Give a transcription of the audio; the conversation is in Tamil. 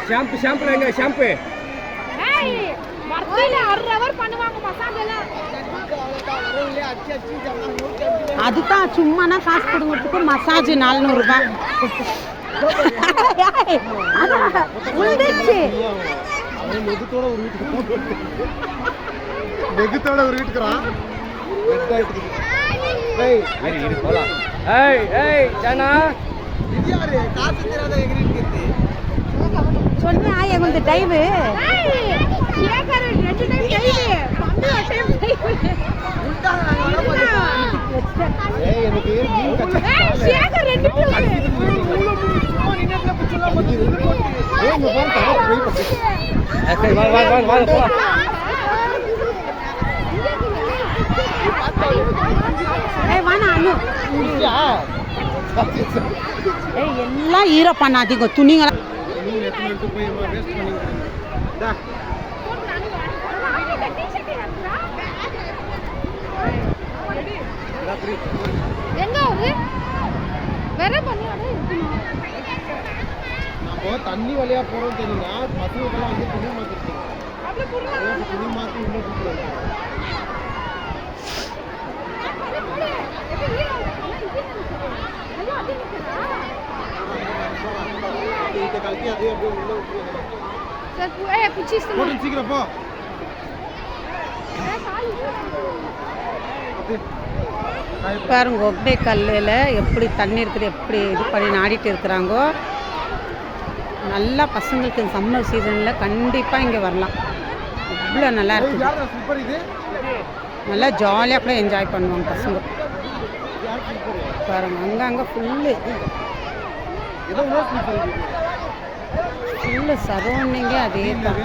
ஷாம்பு எங்க ஷாம்பு? அதுதான் சும்மானா காசு கொடுங்கிறதுக்கு மசாஜ் 400 ரூபாய். நெகத்தோட ஒரு வீட்டுக்குறான். சொன்னா எங்களுக்கு டைவு எல்லாம் ஈரம் பண்ணாதீங்க துணிங்களா. தண்ணி வழியா போறோம் தெரியுமா? பசங்களுக்கெல்லாம் வந்து துணி மாத்திருக்கீங்க. துணி மாத்தி உள்ள கூப்பிடுவாங்க. சீக்கிரம் போ. பாருங்க ஒப்பே கல்லில் எப்படி தண்ணி இருக்குது, எப்படி இது பண்ணி நாடிட்டு இருக்கிறாங்கோ. நல்லா பசங்களுக்கு சம்மர் சீசனில் கண்டிப்பாக இங்கே வரலாம். இவ்வளோ நல்லா இருக்குது. நல்லா ஜாலியாக கூட என்ஜாய் பண்ணுவாங்க பசங்க. பாருங்க அங்கே ஃபுல்லு சரௌண்டிங்கே அதே தான்.